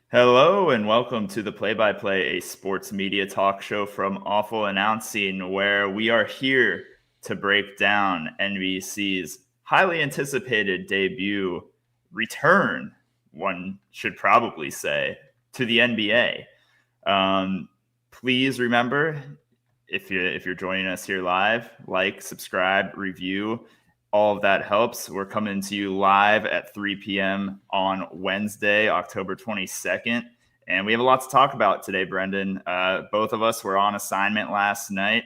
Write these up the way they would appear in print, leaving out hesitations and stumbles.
Hello and welcome to the Play-by-Play, a sports media talk show from Awful Announcing, where we are here to break down NBC's highly anticipated debut, return, one should probably say, to the NBA. Please remember, if you're joining us here live, like, subscribe, review. All of that helps. We're coming to you live at 3 p.m. on Wednesday, October 22nd. And we have a lot to talk about today, Brendan. Both of us were on assignment last night.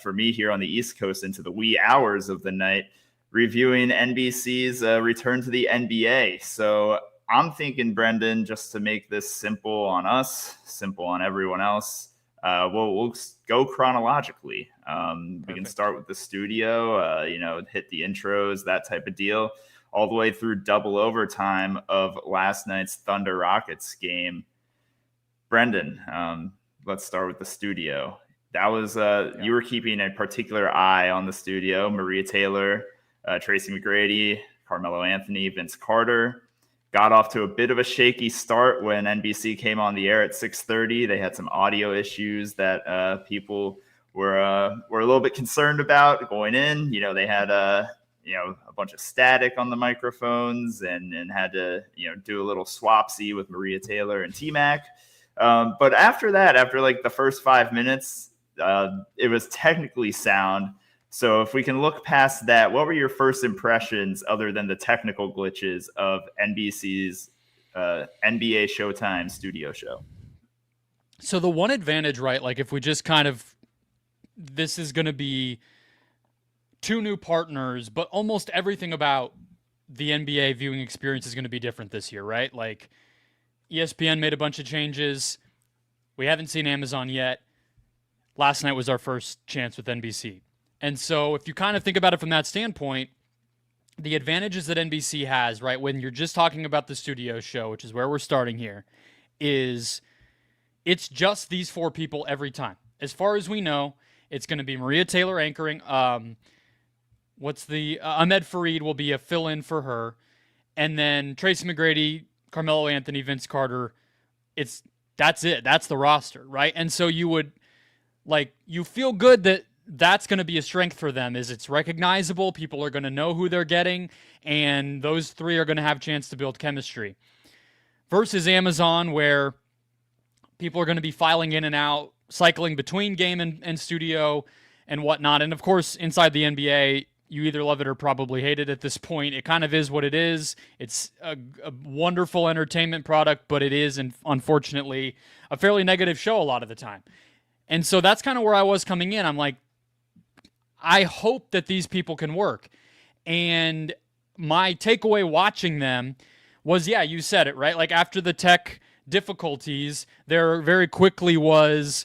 For me here on the East Coast into the wee hours of the night, reviewing NBC's return to the NBA. So I'm thinking, Brendan, just to make this simple on us, simple on everyone else, we'll go chronologically. We can start with the studio, hit the intros, that type of deal, all the way through double overtime of last night's Thunder Rockets game. Brendan, let's start with the studio. That was you were keeping a particular eye on the studio. Maria Taylor, Tracy McGrady, Carmelo Anthony, Vince Carter. Got off to a bit of a shaky start when NBC came on the air at 6:30. They had some audio issues that people were a little bit concerned about going in. They had a bunch of static on the microphones and had to do a little swapsy with Maria Taylor and T-Mac. But after that, after like the first 5 minutes, it was technically sound. So if we can look past that, what were your first impressions other than the technical glitches of NBC's NBA Showtime studio show? So the one advantage, right, like if we just this is going to be two new partners, but almost everything about the NBA viewing experience is going to be different this year, right? Like ESPN made a bunch of changes. We haven't seen Amazon yet. Last night was our first chance with NBC. And so if you kind of think about it from that standpoint, the advantages that NBC has, right, when you're just talking about the studio show, which is where we're starting here, is it's just these four people every time. As far as we know, it's going to be Maria Taylor anchoring. Ahmed Fareed will be a fill-in for her. And then Tracy McGrady, Carmelo Anthony, Vince Carter. That's it. That's the roster, right? And so you feel good that that's going to be a strength for them, is it's recognizable. People are going to know who they're getting, and those three are going to have a chance to build chemistry. Versus Amazon, where people are going to be filing in and out, cycling between game and studio and whatnot. And of course, inside the NBA, you either love it or probably hate it at this point. It kind of is what it is. It's a wonderful entertainment product, but it is, unfortunately, a fairly negative show a lot of the time. And so that's kind of where I was coming in. I'm like, I hope that these people can work. And my takeaway watching them was, yeah, you said it, right? Like after the tech difficulties, there very quickly was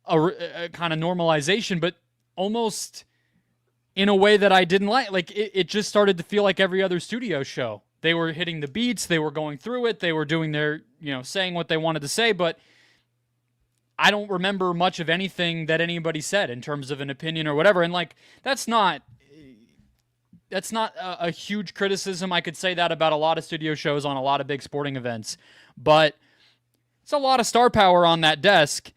a kind of normalization, but almost in a way that I didn't like. Like it just started to feel like every other studio show. They were hitting the beats, they were going through it, they were doing their, saying what they wanted to say, but I don't remember much of anything that anybody said in terms of an opinion or whatever. And like, that's not a huge criticism. I could say that about a lot of studio shows on a lot of big sporting events, but it's a lot of star power on that desk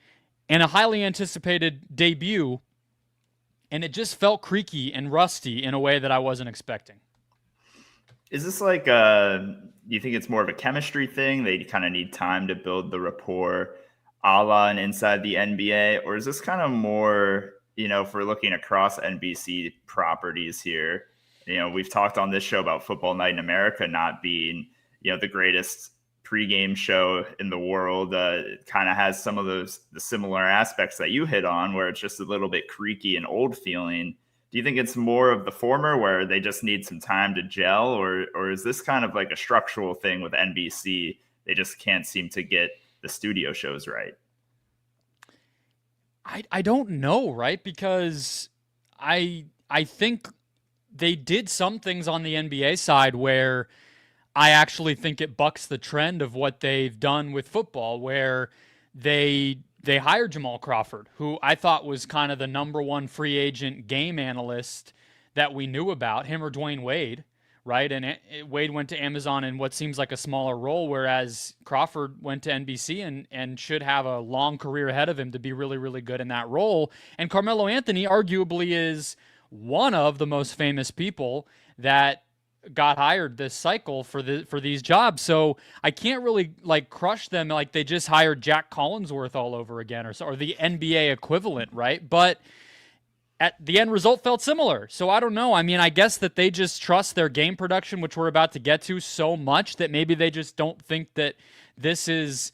and a highly anticipated debut. And it just felt creaky and rusty in a way that I wasn't expecting. Is this like, you think it's more of a chemistry thing? They kind of need time to build the rapport a la and inside the NBA? Or is this kind of more, if we're looking across NBC properties here, we've talked on this show about Football Night in America not being, the greatest pregame show in the world. It kind of has some of the similar aspects that you hit on, where it's just a little bit creaky and old feeling. Do you think it's more of the former, where they just need some time to gel, or is this kind of like a structural thing with NBC? They just can't seem to get the studio shows right? I don't know, right? Because I think they did some things on the NBA side where I actually think it bucks the trend of what they've done with football, where they hired Jamal Crawford, who I thought was kind of the number one free agent game analyst that we knew about, him or Dwayne Wade, right? And Wade went to Amazon in what seems like a smaller role, whereas Crawford went to NBC and should have a long career ahead of him to be really, really good in that role. And Carmelo Anthony arguably is one of the most famous people that got hired this cycle for these jobs. So I can't really like crush them like they just hired Jack Collinsworth all over again or the NBA equivalent, right? But at the end result felt similar. So I don't know. I mean, I guess that they just trust their game production, which we're about to get to, so much that maybe they just don't think that this is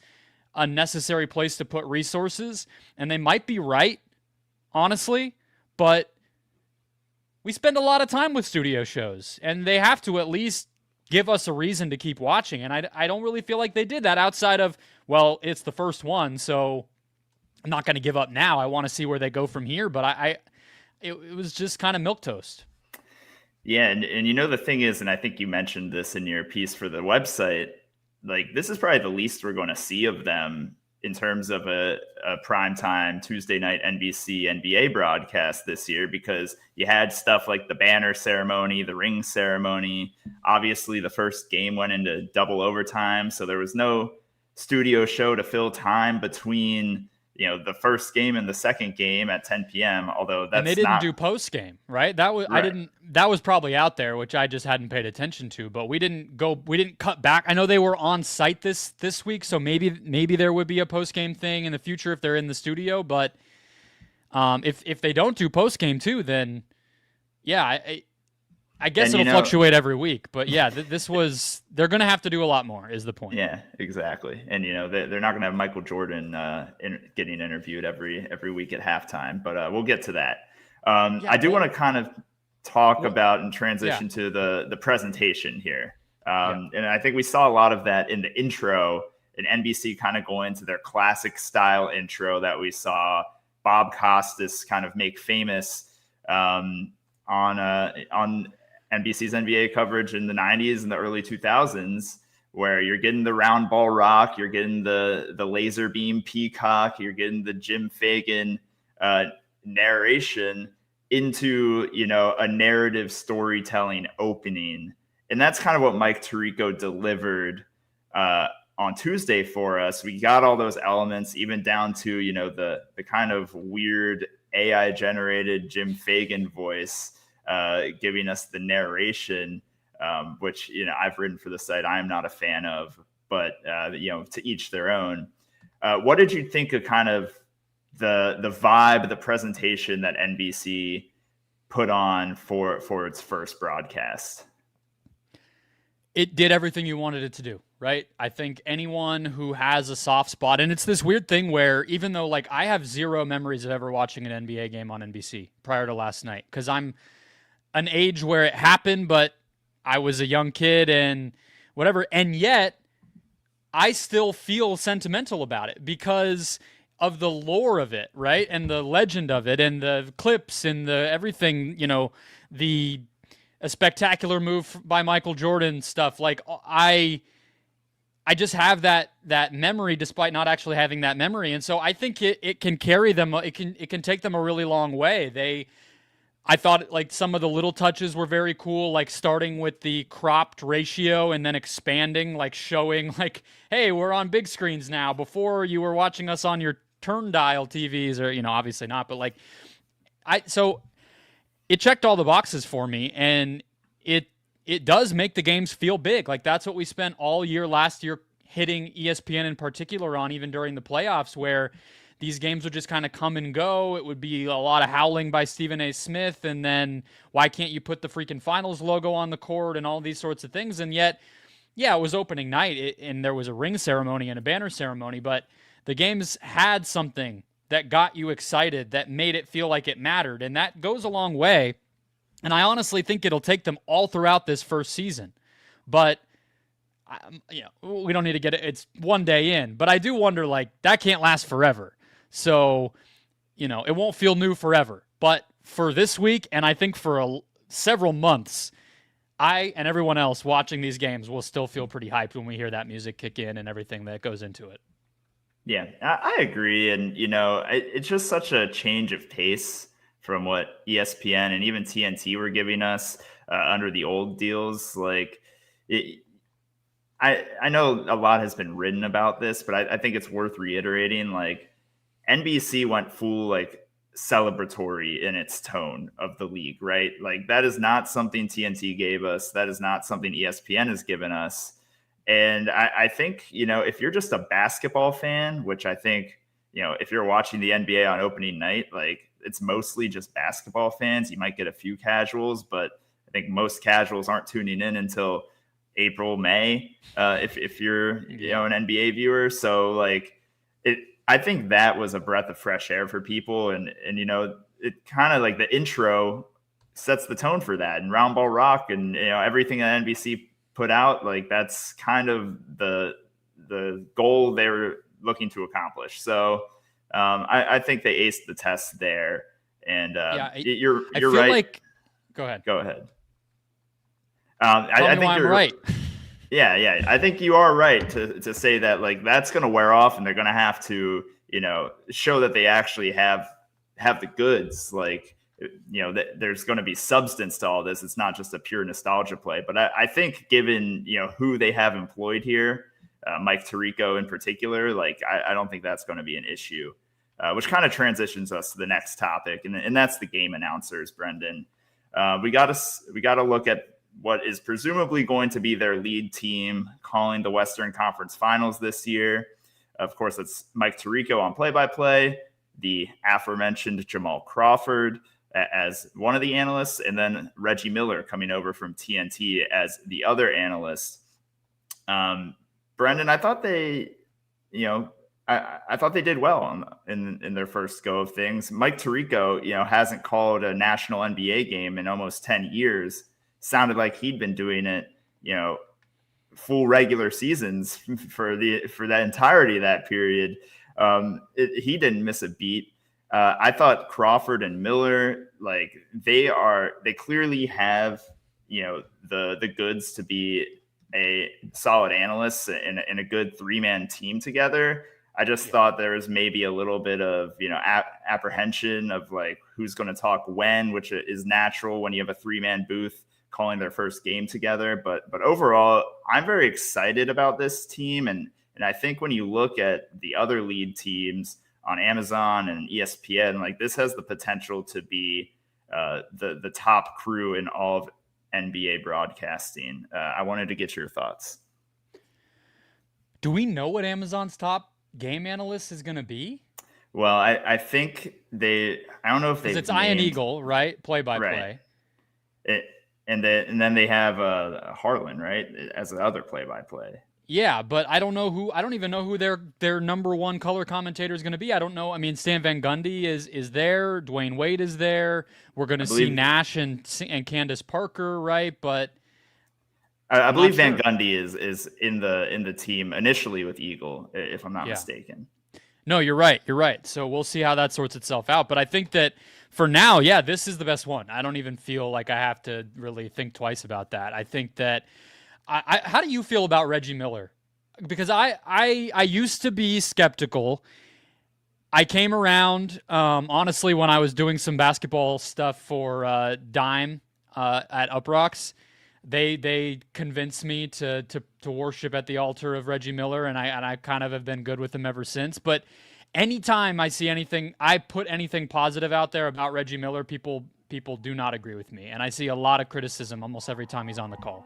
a necessary place to put resources. And they might be right, honestly, but we spend a lot of time with studio shows, and they have to at least give us a reason to keep watching. And I don't really feel like they did that outside of, well, it's the first one, so I'm not going to give up now. I want to see where they go from here. But it was just kind of milquetoast. Yeah, and you know the thing is, and I think you mentioned this in your piece for the website, like this is probably the least we're going to see of them in terms of a primetime Tuesday night NBC NBA broadcast this year, because you had stuff like the banner ceremony, the ring ceremony. Obviously, the first game went into double overtime, so there was no studio show to fill time between the first game and the second game at 10 p.m. Although that's and they didn't do post game, right? That was right. That was probably out there, which I just hadn't paid attention to. But we didn't cut back. I know they were on site this week, so maybe there would be a post game thing in the future if they're in the studio. But if they don't do post game too, then yeah, I guess it'll fluctuate every week. But yeah, they're going to have to do a lot more is the point. Yeah, exactly. And, they're not going to have Michael Jordan getting interviewed every week at halftime, but we'll get to that. I do want to kind of talk about and transition to the presentation here. And I think we saw a lot of that in the intro, and NBC kind of going into their classic style intro that we saw Bob Costas kind of make famous on NBC's NBA coverage in the 90s and the early 2000s, where you're getting the round ball rock, you're getting the laser beam peacock, you're getting the Jim Fagan narration into, a narrative storytelling opening. And that's kind of what Mike Tirico delivered on Tuesday for us. We got all those elements, even down to, the kind of weird AI generated Jim Fagan voice giving us the narration, which, I've written for the site. I am not a fan of, but, to each their own. What did you think of kind of the vibe, the presentation that NBC put on for its first broadcast? It did everything you wanted it to do, right? I think anyone who has a soft spot, and it's this weird thing where even though like I have zero memories of ever watching an NBA game on NBC prior to last night, because I'm an age where it happened, but I was a young kid and whatever. And yet I still feel sentimental about it because of the lore of it, right? And the legend of it and the clips and the everything, a spectacular move by Michael Jordan stuff. Like I just have that memory despite not actually having that memory. And so I think it can carry them. It can take them a really long way. I thought like some of the little touches were very cool, like starting with the cropped ratio and then expanding, like showing like, hey, we're on big screens now. Before you were watching us on your turn dial TVs, or obviously not, but like so it checked all the boxes for me, and it does make the games feel big. Like that's what we spent all year last year hitting ESPN in particular on, even during the playoffs, where these games would just kind of come and go. It would be a lot of howling by Stephen A. Smith, and then why can't you put the freaking finals logo on the court and all these sorts of things. And yet, yeah, it was opening night, and there was a ring ceremony and a banner ceremony, but the games had something that got you excited, that made it feel like it mattered, and that goes a long way. And I honestly think it'll take them all throughout this first season. But we don't need to get it. It's one day in, but I do wonder, like, that can't last forever. So, it won't feel new forever. But for this week, and I think for several months, I and everyone else watching these games will still feel pretty hyped when we hear that music kick in and everything that goes into it. Yeah, I agree. And, it's just such a change of pace from what ESPN and even TNT were giving us under the old deals. Like, I know a lot has been written about this, but I think it's worth reiterating. Like, NBC went full like celebratory in its tone of the league, right? Like, that is not something TNT gave us. That is not something ESPN has given us. And I think, if you're just a basketball fan, which I think, if you're watching the NBA on opening night, like, it's mostly just basketball fans. You might get a few casuals, but I think most casuals aren't tuning in until April, May, if you're, an NBA viewer. So like I think that was a breath of fresh air for people. And it kind of like the intro sets the tone for that, and Round Ball Rock and, everything that NBC put out, like that's kind of the goal they were looking to accomplish. So I think they aced the test there. And you're right. Like, go ahead. I think you're right. Yeah. I think you are right to say that, like, that's going to wear off, and they're going to have to, show that they actually have the goods. Like, that there's going to be substance to all this. It's not just a pure nostalgia play. But I think given, who they have employed here, Mike Tirico in particular, like, I don't think that's going to be an issue, which kind of transitions us to the next topic. And that's the game announcers, Brendan. We got to look at what is presumably going to be their lead team calling the Western Conference Finals this year. Of course, it's Mike Tirico on play-by-play, the aforementioned Jamal Crawford as one of the analysts, and then Reggie Miller coming over from TNT as the other analyst. Brendan, I thought they, I thought they did well in their first go of things. Mike Tirico, hasn't called a national NBA game in almost 10 years. Sounded like he'd been doing it, full regular seasons for that entirety of that period. He didn't miss a beat. I thought Crawford and Miller, like, they clearly have, the goods to be a solid analyst and a good 3-man team together. I just thought there was maybe a little bit of, apprehension of like who's going to talk when, which is natural when you have a 3-man booth calling their first game together. But overall, I'm very excited about this team. And I think when you look at the other lead teams on Amazon and ESPN, like, this has the potential to be the top crew in all of NBA broadcasting. I wanted to get your thoughts. Do we know what Amazon's top game analyst is going to be? Well, I think I don't know if they. It's Ian Eagle, right? Play-by-play. Right. And then they have Harlan, right, as the other play-by-play. Yeah, but I don't even know who their number one color commentator is going to be. I don't know. I mean, Stan Van Gundy is there. Dwayne Wade is there. We're going to see Nash and Candace Parker, right? But I believe Van Gundy is in the team initially with Eagle, if I'm not mistaken. No, you're right. So we'll see how that sorts itself out. But I think that for now, this is the best one. I don't even feel like I have to really think twice about that. I think that how do you feel about Reggie Miller? Because I used to be skeptical. I came around, honestly, when I was doing some basketball stuff for Dime at Uprocks. They convinced me to worship at the altar of Reggie Miller, and I kind of have been good with him ever since. But anytime I see anything, I put anything positive out there about Reggie Miller, people do not agree with me, and I see a lot of criticism almost every time he's on the call.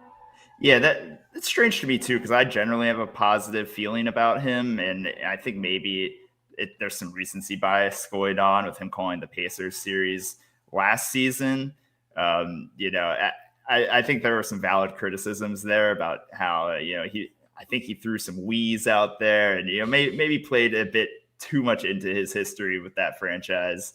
Yeah, that's strange to me too, because I generally have a positive feeling about him, and I think maybe there's some recency bias going on with him calling the Pacers series last season. I think there were some valid criticisms there about how I think he threw some wheeze out there, and maybe played a bit too much into his history with that franchise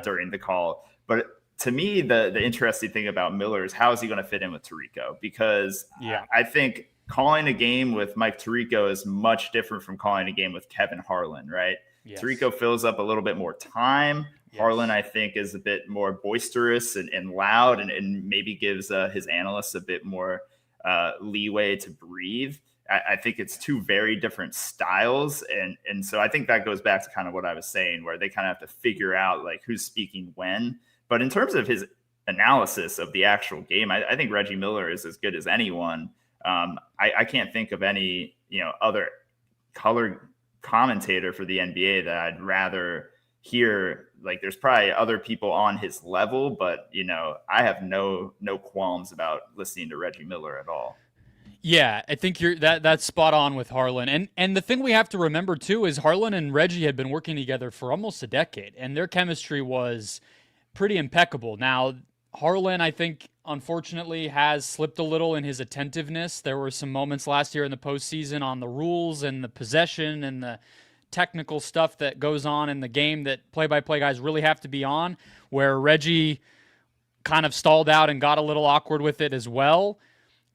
during the call. But to me, the interesting thing about Miller is how is he going to fit in with Tirico? Because I think calling a game with Mike Tirico is much different from calling a game with Kevin Harlan, right? Yes. Tirico fills up a little bit more time. Yes. Harlan, I think, is a bit more boisterous and loud, and maybe gives his analysts a bit more leeway to breathe. I think it's two very different styles. And so I think that goes back to kind of what I was saying, where they kind of have to figure out like who's speaking when. But in terms of his analysis of the actual game, I think Reggie Miller is as good as anyone. I can't think of any, other color commentator for the NBA that I'd rather hear. Like, there's probably other people on his level, but I have no qualms about listening to Reggie Miller at all. Yeah, I think that's spot on with Harlan. And the thing we have to remember too is Harlan and Reggie had been working together for almost a decade, and their chemistry was pretty impeccable. Now, Harlan, I think, unfortunately, has slipped a little in his attentiveness. There were some moments last year in the postseason on the rules and the possession and the technical stuff that goes on in the game that play-by-play guys really have to be on, where Reggie kind of stalled out and got a little awkward with it as well.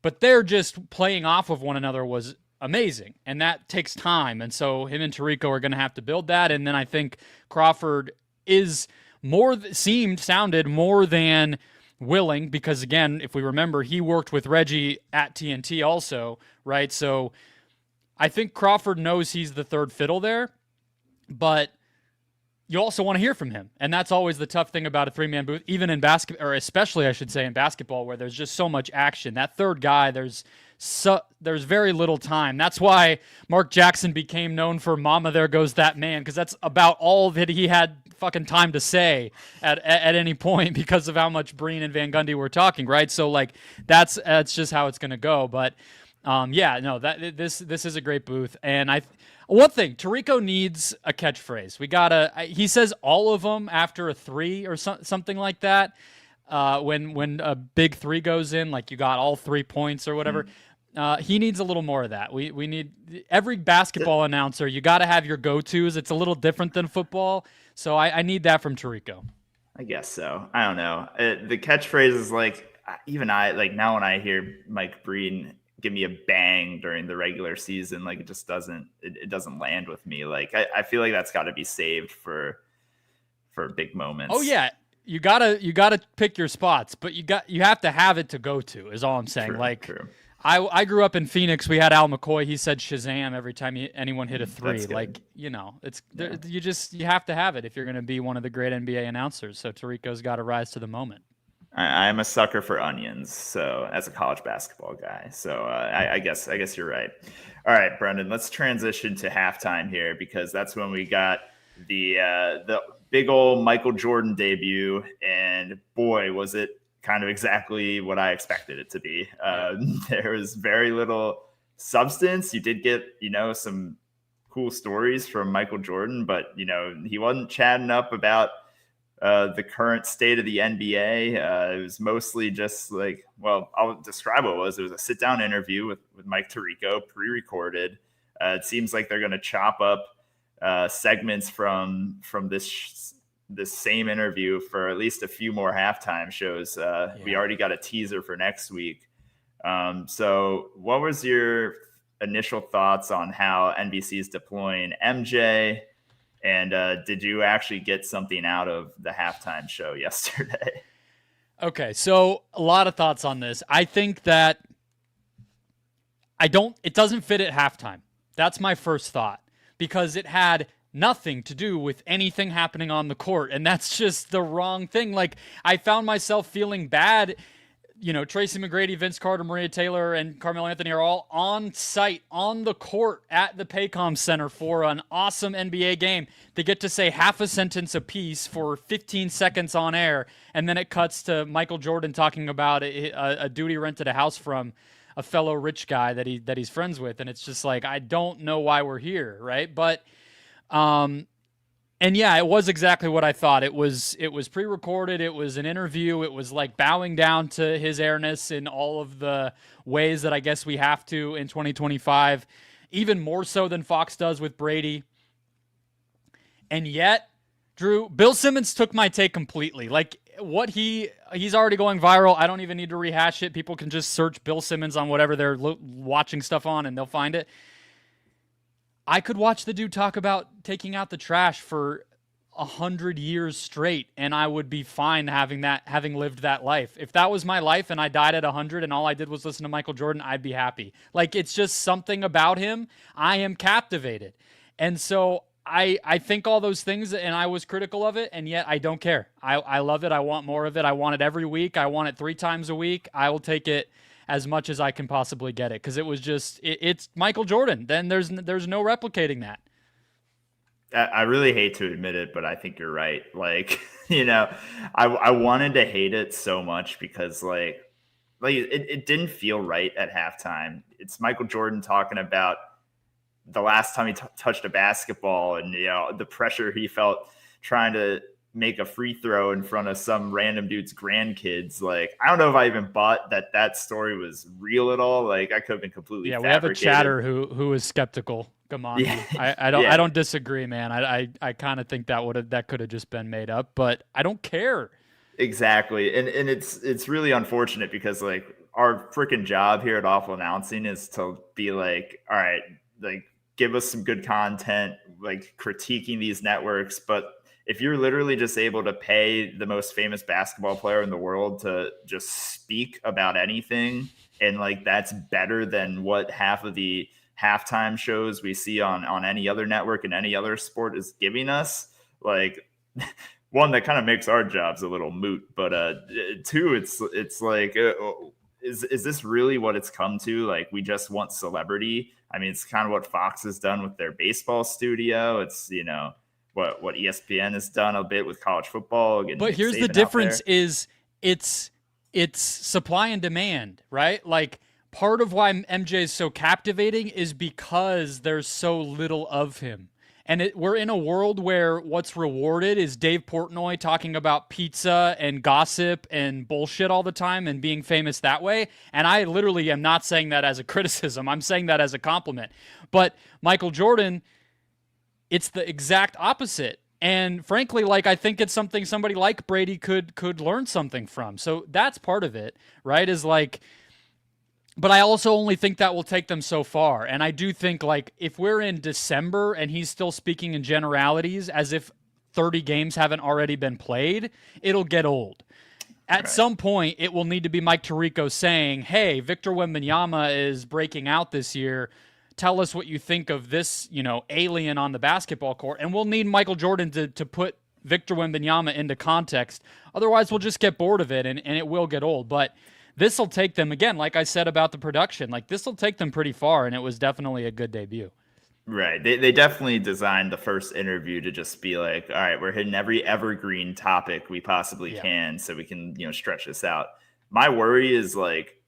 But they're just playing off of one another was amazing, and that takes time. And so him and Tirico are going to have to build that. And then I think Crawford is sounded more than willing, because again, if we remember, he worked with Reggie at TNT also, right? So I think Crawford knows he's the third fiddle there, but you also want to hear from him. And that's always the tough thing about a three-man booth, even in basketball, or especially I should say in basketball, where there's just so much action. That third guy, there's very little time. That's why Mark Jackson became known for "Mama, there goes that man," because that's about all that he had fucking time to say at any point, because of how much Breen and Van Gundy were talking, right? So like that's just how it's gonna go. But this is a great booth. And one thing, Tirico needs a catchphrase. He says all of them after a three or something like that. When a big three goes in, like you got all 3 points or whatever. He needs a little more of that. We need every basketball announcer. You got to have your go-tos. It's a little different than football. So I need that from Tirico. I guess so. I don't know. The catchphrase is like, even now when I hear Mike Breen give me a bang during the regular season, like it just doesn't land with me. Like I feel like that's got to be saved for big moments. Oh yeah, you gotta pick your spots, but you have to have it to go to. Is all I'm saying. True. I grew up in Phoenix. We had Al McCoy. He said Shazam every time anyone hit a three. Like you have to have it if you're going to be one of the great NBA announcers. So Tirico's got to rise to the moment. I'm a sucker for onions, so as a college basketball guy. So I guess you're right. All right, Brendan, let's transition to halftime here, because that's when we got the big old Michael Jordan debut, and boy, was it kind of exactly what I expected it to be. There was very little substance. You did get some cool stories from Michael Jordan, but he wasn't chatting up about the current state of the NBA. It was mostly just like, well, I'll describe what it was. It was a sit-down interview with Mike Tirico, pre-recorded. It seems like they're going to chop up segments from this same interview for at least a few more halftime shows. We already got a teaser for next week. So what was your initial thoughts on how NBC is deploying MJ? And did you actually get something out of the halftime show yesterday? Okay, so a lot of thoughts on this. I think that it doesn't fit at halftime. That's my first thought, because it had nothing to do with anything happening on the court, and that's just the wrong thing. Like, I found myself feeling bad. Tracy McGrady, Vince Carter, Maria Taylor, and Carmelo Anthony are all on site, on the court at the Paycom Center for an awesome NBA game. They get to say half a sentence apiece for 15 seconds on air, and then it cuts to Michael Jordan talking about a dude he rented a house from, a fellow rich guy that he's friends with, and it's just like, I don't know why we're here, right? But and yeah, it was exactly what I thought. It was pre-recorded. It was an interview. It was like bowing down to his airness in all of the ways that I guess we have to in 2025, even more so than Fox does with Brady. And yet, Drew, Bill Simmons took my take completely. Like, what he's already going viral. I don't even need to rehash it. People can just search Bill Simmons on whatever they're watching stuff on, and they'll find it. I could watch the dude talk about taking out the trash for 100 years straight, and I would be fine having lived that life. If that was my life and I died at 100 and all I did was listen to Michael Jordan, I'd be happy. Like, it's just something about him. I am captivated. And so I think all those things, and I was critical of it, and yet I don't care. I love it. I want more of it. I want it every week. I want it 3 times a week. I will take it as much as I can possibly get it, because it was just it's Michael Jordan. Then there's no replicating that. I really hate to admit it, but I think you're right. Like, I wanted to hate it so much because it didn't feel right at halftime. It's Michael Jordan talking about the last time he touched a basketball, and the pressure he felt trying to make a free throw in front of some random dude's grandkids. Like, I don't know if I even bought that story was real at all. Like, I could have been completely we have a chatter who is skeptical. Come on, yeah. I don't disagree, man. I kind of think that could have just been made up, but I don't care. Exactly, and it's really unfortunate because like our freaking job here at Awful Announcing is to be like, all right, like give us some good content, like critiquing these networks, but if you're literally just able to pay the most famous basketball player in the world to just speak about anything, and like that's better than what half of the halftime shows we see on any other network and any other sport is giving us, like one, that kind of makes our jobs a little moot, but two, it's like is this really what it's come to? Like, we just want celebrity. I mean, it's kind of what Fox has done with their baseball studio. It's what ESPN has done a bit with college football. But here's the difference: is it's supply and demand, right? Like, part of why MJ is so captivating is because there's so little of him. And we're in a world where what's rewarded is Dave Portnoy talking about pizza and gossip and bullshit all the time and being famous that way. And I literally am not saying that as a criticism. I'm saying that as a compliment. But Michael Jordan, it's the exact opposite. And frankly, like, I think it's something somebody like Brady could learn something from. So that's part of it, right? Is like, but I also only think that will take them so far. And I do think, like, if we're in December and he's still speaking in generalities as if 30 games haven't already been played, it'll get old. At some point, it will need to be Mike Tirico saying, hey, Victor Wembanyama is breaking out this year. Tell us what you think of this, alien on the basketball court. And we'll need Michael Jordan to put Victor Wembanyama into context. Otherwise, we'll just get bored of it, and it will get old. But this will take them, again, like I said about the production, like, this will take them pretty far, and it was definitely a good debut. Right. They definitely designed the first interview to just be like, all right, we're hitting every evergreen topic we possibly can so we can, stretch this out. My worry is, like,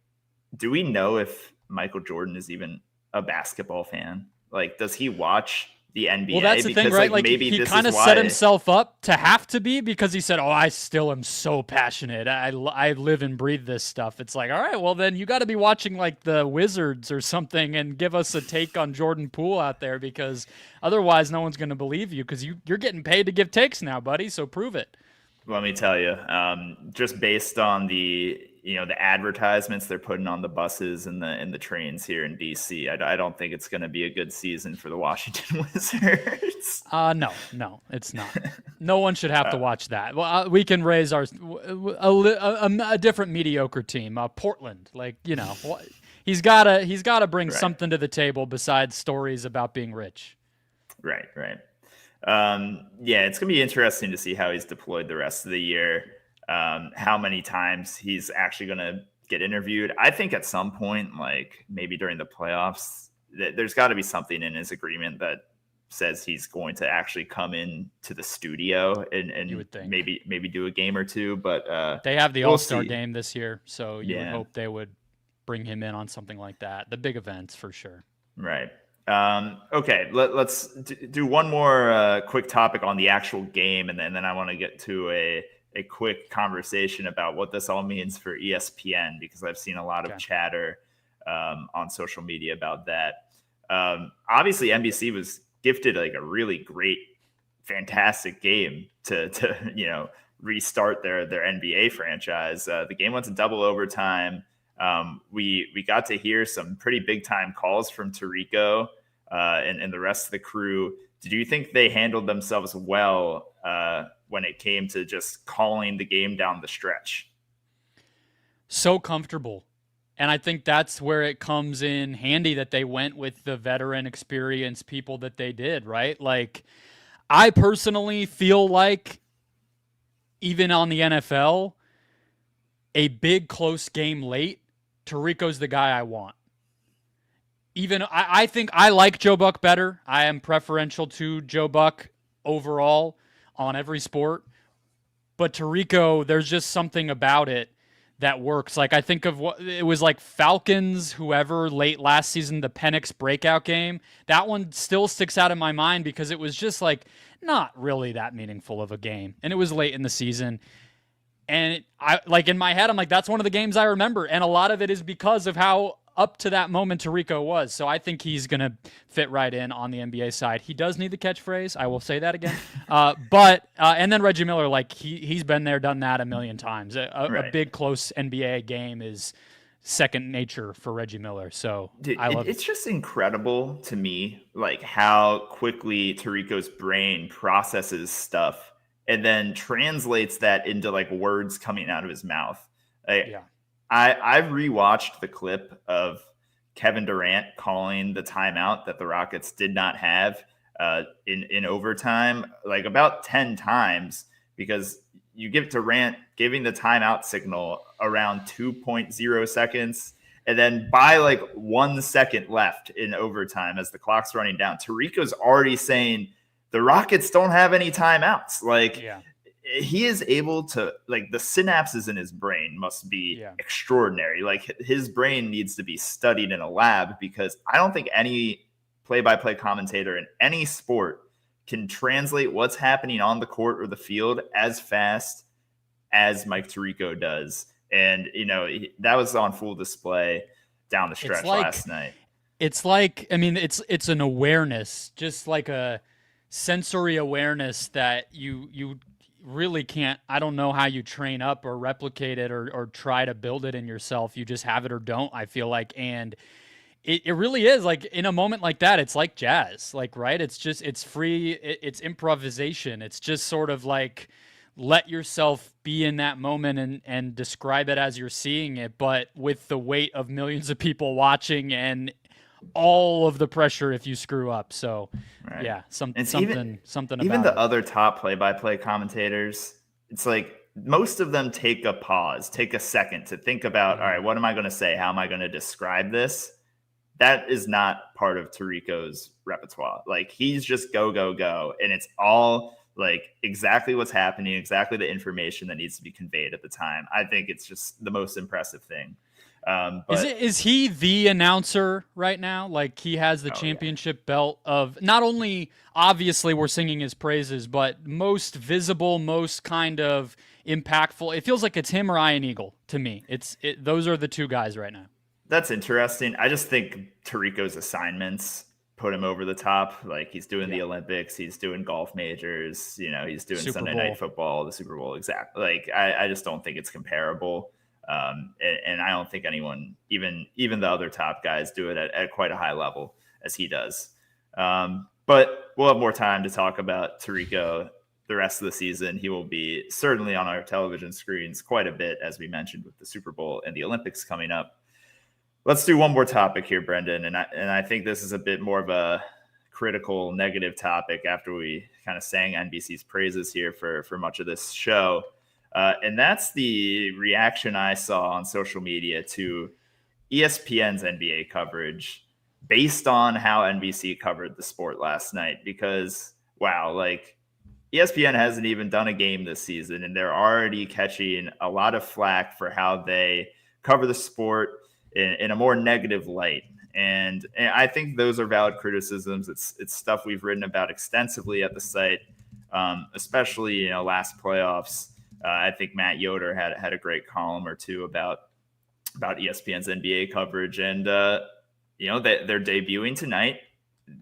do we know if Michael Jordan is even a basketball fan? Like, does he watch the NBA? Well, that's the thing, right? Like, maybe he kind of set himself up to have to be, because he said, oh, I still am so passionate. I live and breathe this stuff. It's like, all right, well, then you got to be watching like the Wizards or something and give us a take on Jordan Poole out there, because otherwise no one's going to believe you, because you're getting paid to give takes now, buddy. So prove it. Let me tell you, just based on the the advertisements they're putting on the buses and the trains here in DC, I don't think it's going to be a good season for the Washington Wizards. No, it's not. No one should have to watch that. Well, we can raise a different mediocre team, Portland. Like, he's gotta bring something to the table besides stories about being rich. Right. Yeah, it's gonna be interesting to see how he's deployed the rest of the year. How many times he's actually going to get interviewed. I think at some point, like maybe during the playoffs, there's got to be something in his agreement that says he's going to actually come in to the studio and maybe do a game or two. But they have the All-Star game this year, so you would hope they would bring him in on something like that. The big events for sure. Right. Okay, let's do one more quick topic on the actual game, and then I want to get to a quick conversation about what this all means for ESPN, because I've seen a lot of chatter on social media about that. Obviously, NBC was gifted like a really great, fantastic game to restart their NBA franchise. The game went to double overtime. We got to hear some pretty big time calls from Tirico and the rest of the crew. Did you think they handled themselves well when it came to just calling the game down the stretch? So comfortable. And I think that's where it comes in handy that they went with the veteran experienced people that they did, right? Like, I personally feel like even on the NFL, a big close game late, Tirico's the guy I want. Even I think I like Joe Buck better. I am preferential to Joe Buck overall on every sport. But Tirico, there's just something about it that works. Like, I think of what it was like Falcons, whoever, late last season, the Penix breakout game. That one still sticks out in my mind because it was just like not really that meaningful of a game. And it was late in the season. And I like in my head, I'm like, that's one of the games I remember. And a lot of it is because of how up to that moment Tirico was. So I think he's going to fit right in on the NBA side. He does need the catchphrase. I will say that again. And then Reggie Miller, like he's been there, done that a million times. A big close NBA game is second nature for Reggie Miller. So Dude, I love it's just incredible to me, like how quickly Tirico's brain processes stuff and then translates that into like words coming out of his mouth. Yeah. I've rewatched the clip of Kevin Durant calling the timeout that the Rockets did not have in overtime, like about 10 times, because you give Durant giving the timeout signal around 2.0 seconds. And then by like 1 second left in overtime, as the clock's running down, Tirico's already saying the Rockets don't have any timeouts. Like, he is able to, like, the synapses in his brain must be extraordinary. Like, his brain needs to be studied in a lab, because I don't think any play-by-play commentator in any sport can translate what's happening on the court or the field as fast as Mike Tirico does. And, you know, that was on full display down the stretch last night. It's like, I mean, it's an awareness, just like a sensory awareness that you really can't. I don't know how you train up or replicate it or try to build it in yourself. You just have it or don't, I feel like. And it really is like in a moment like that, it's like jazz, like, right? It's just, it's free. It's improvisation. It's just sort of like, let yourself be in that moment and describe it as you're seeing it, but with the weight of millions of people watching and all of the pressure if you screw up. So something about even the it. other top play-by-play commentators, it's like most of them take a pause, take a second to think about, all right, what am I going to say? How am I going to describe this? That is not part of Tirico's repertoire. Like, he's just go, go, go. And it's all like exactly what's happening, exactly the information that needs to be conveyed at the time. I think it's just the most impressive thing. But is he the announcer right now? Like, he has the championship belt of not only obviously we're singing his praises, but most visible, most kind of impactful. It feels like it's him or Ian Eagle to me. Those are the two guys right now. That's interesting. I just think Tirico's assignments put him over the top. Like, he's doing the Olympics, he's doing golf majors, you know, he's doing Super Sunday Bowl. Night Football, the Super Bowl. Exactly. Like, I just don't think it's comparable. And I don't think anyone, even the other top guys, do it at quite a high level as he does. But we'll have more time to talk about Tirico the rest of the season. He will be certainly on our television screens quite a bit, as we mentioned, with the Super Bowl and the Olympics coming up. Let's do one more topic here, Brendan. And I think this is a bit more of a critical, negative topic after we kind of sang NBC's praises here for much of this show. And that's the reaction I saw on social media to ESPN's NBA coverage based on how NBC covered the sport last night. Because, wow, like, ESPN hasn't even done a game this season, and they're already catching a lot of flack for how they cover the sport in a more negative light. And I think those are valid criticisms. It's stuff we've written about extensively at the site, especially, you know, last playoffs. I think Matt Yoder had a great column or two about ESPN's NBA coverage. And, you know, they're debuting tonight.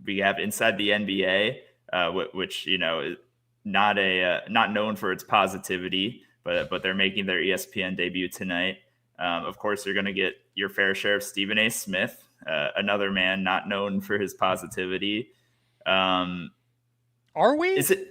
We have Inside the NBA, which, you know, is not known for its positivity, but they're making their ESPN debut tonight. Of course, you're going to get your fair share of Stephen A. Smith, another man not known for his positivity. Are we? Is it?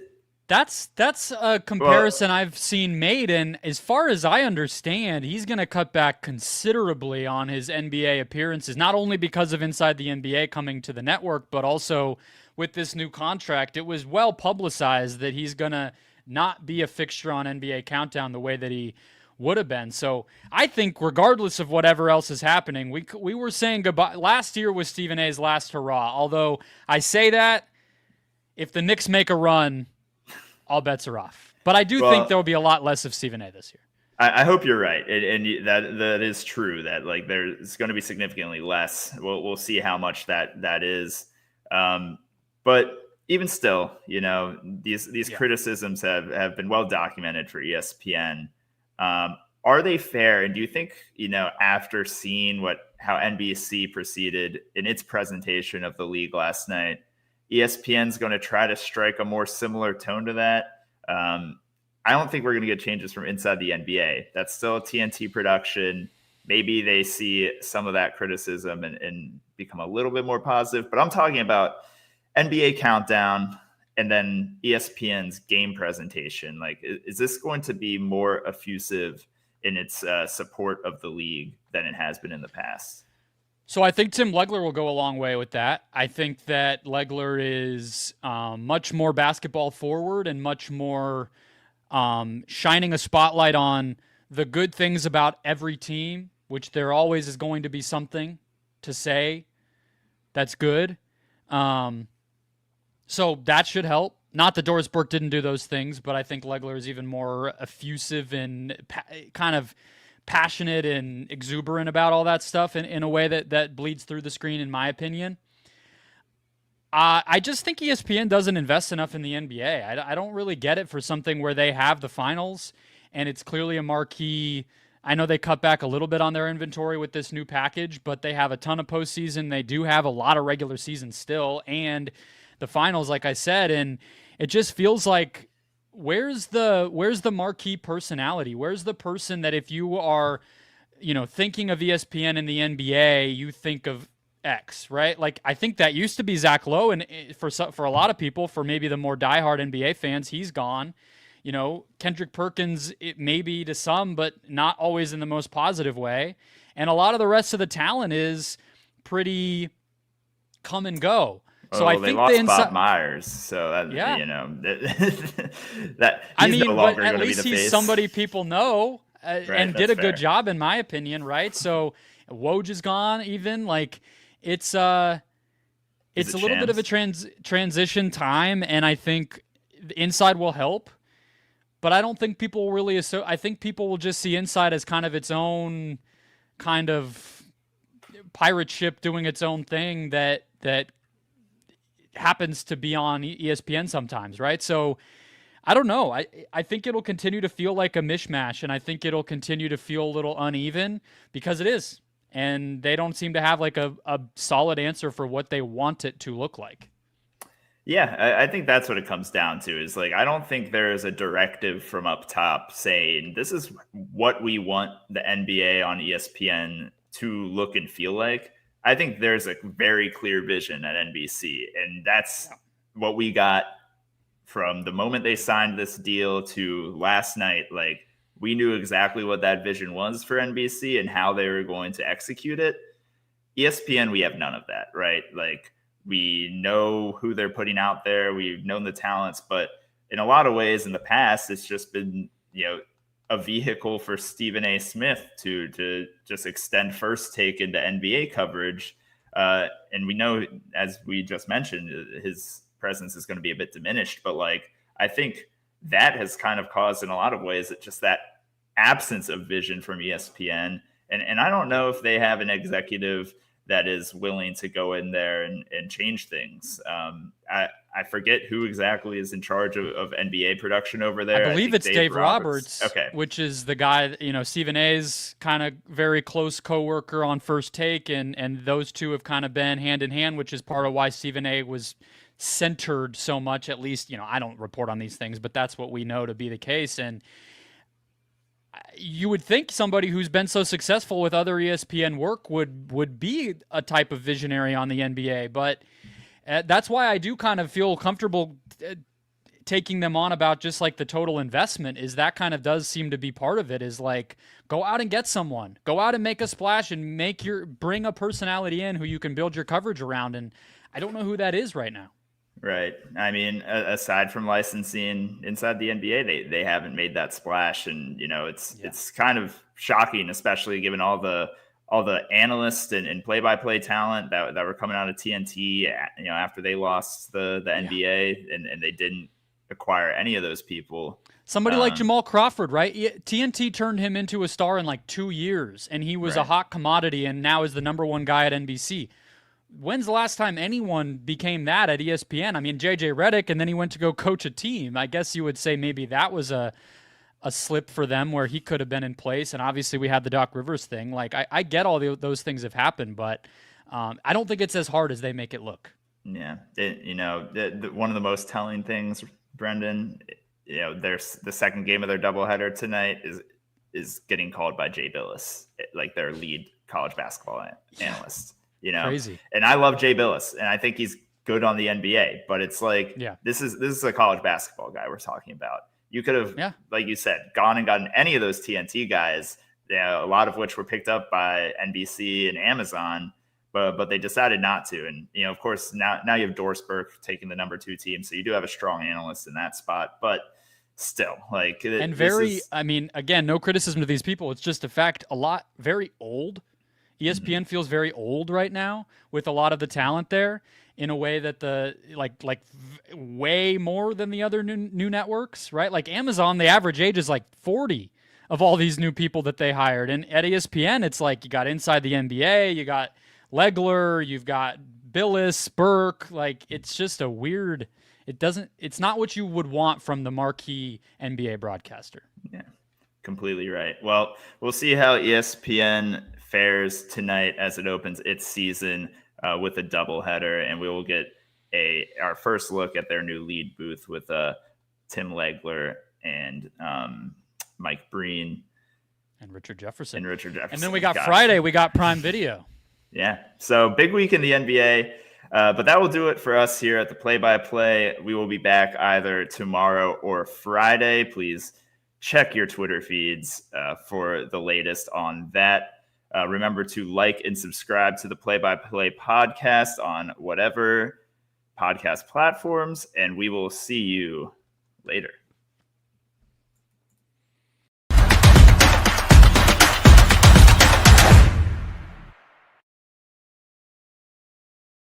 That's a comparison I've seen made, and as far as I understand, he's going to cut back considerably on his NBA appearances, not only because of Inside the NBA coming to the network, but also with this new contract. It was well publicized that he's going to not be a fixture on NBA Countdown the way that he would have been. So I think regardless of whatever else is happening, we were saying goodbye. Last year was Stephen A's last hurrah, although I say that if the Knicks make a run, all bets are off. But I do think there will be a lot less of Stephen A this year. I hope you're right, and that is true. That like there's going to be significantly less. We'll see how much that is. But even still, these criticisms have been well documented for ESPN. Are they fair? And do you think after seeing how NBC proceeded in its presentation of the league last night, ESPN's going to try to strike a more similar tone to that? I don't think we're going to get changes from inside the NBA. That's still a TNT production. Maybe they see some of that criticism and become a little bit more positive. But I'm talking about NBA Countdown and then ESPN's game presentation. Like, is this going to be more effusive in its support of the league than it has been in the past? So I think Tim Legler will go a long way with that. I think that Legler is much more basketball forward and much more shining a spotlight on the good things about every team, which there always is going to be something to say that's good. So that should help. Not that Doris Burke didn't do those things, but I think Legler is even more effusive and kind of passionate and exuberant about all that stuff in a way that bleeds through the screen, in my opinion. I just think ESPN doesn't invest enough in the NBA. I don't really get it for something where they have the finals and it's clearly a marquee. I know they cut back a little bit on their inventory with this new package, but they have a ton of postseason. They do have a lot of regular season still, and the finals, like I said, and it just feels like where's the marquee personality? Where's the person that if you are, thinking of ESPN and the NBA, you think of X, right? Like I think that used to be Zach Lowe, and for a lot of people, for maybe the more diehard NBA fans, he's gone. Kendrick Perkins, it may be to some, but not always in the most positive way. And a lot of the rest of the talent is pretty come and go. So I think they lost Bob Myers, so that, that he's no longer but at least be the he's face. Somebody people know and did a good job, in my opinion, right? So Woj is gone, even like it's a little bit of a transition time, and I think the Inside will help, but I don't think people really. I think people will just see Inside as kind of its own kind of pirate ship doing its own thing that happens to be on ESPN sometimes, right? So I don't know. I think it'll continue to feel like a mishmash, and I think it'll continue to feel a little uneven because it is. And they don't seem to have like a solid answer for what they want it to look like. Yeah, I think that's what it comes down to is like, I don't think there is a directive from up top saying this is what we want the NBA on ESPN to look and feel like. I think there's a very clear vision at NBC, and that's what we got from the moment they signed this deal to last night. Like, we knew exactly what that vision was for NBC and how they were going to execute it. ESPN, we have none of that, right? Like, we know who they're putting out there. We've known the talents, but in a lot of ways in the past, it's just been, a vehicle for Stephen A. Smith to just extend First Take into NBA coverage. And we know, as we just mentioned, his presence is going to be a bit diminished. But like, I think that has kind of caused in a lot of ways that just that absence of vision from ESPN. And I don't know if they have an executive that is willing to go in there and change things. I forget who exactly is in charge of NBA production over there. I believe it's Dave Roberts, okay, which is the guy, Stephen A's kind of very close coworker on First Take, and those two have kind of been hand in hand, which is part of why Stephen A was centered so much. At least, I don't report on these things, but that's what we know to be the case. And you would think somebody who's been so successful with other ESPN work would be a type of visionary on the NBA, but that's why I do kind of feel comfortable taking them on about just like the total investment is that kind of does seem to be part of it, is like, go out and get someone, go out and make a splash and bring a personality in who you can build your coverage around. And I don't know who that is right now. Right. I mean, aside from licensing inside the NBA, they haven't made that splash. And, it's kind of shocking, especially given all the analysts and play-by-play talent that were coming out of TNT, after they lost the NBA and they didn't acquire any of those people. Somebody like Jamal Crawford, right? TNT turned him into a star in like 2 years, and he was a hot commodity and now is the number one guy at NBC. When's the last time anyone became that at ESPN? I mean, JJ Redick, and then he went to go coach a team. I guess you would say maybe that was a slip for them where he could have been in place. And obviously we had the Doc Rivers thing. Like, I get all those things have happened, but I don't think it's as hard as they make it look. Yeah. One of the most telling things, Brendan, there's the second game of their doubleheader tonight is getting called by Jay Billis, like their lead college basketball analyst. Crazy. And I love Jay Billis, and I think he's good on the NBA, but it's like, this is a college basketball guy we're talking about. You could have, like you said, gone and gotten any of those TNT guys, a lot of which were picked up by NBC and Amazon, but they decided not to. And, of course, now you have Dorsberg taking the number 2 team, so you do have a strong analyst in that spot, but still, like, I mean, again, no criticism to these people. It's just a fact, very old. ESPN feels very old right now with a lot of the talent there, in a way that way more than the other new networks, right? Like Amazon, the average age is like 40 of all these new people that they hired. And at ESPN, it's like you got Inside the NBA, you got Legler, you've got Billis, Burke. Like, it's just a weird, it's not what you would want from the marquee NBA broadcaster. Yeah, completely right. Well, we'll see how ESPN fares tonight as it opens its season with a doubleheader, and we will get our first look at their new lead booth with Tim Legler and Mike Breen and Richard Jefferson. And then we got Friday. We got Prime Video. Yeah. So big week in the NBA. But that will do it for us here at the Play-by-Play. We will be back either tomorrow or Friday. Please check your Twitter feeds for the latest on that. Remember to like and subscribe to the Play-by-Play podcast on whatever podcast platforms, and we will see you later.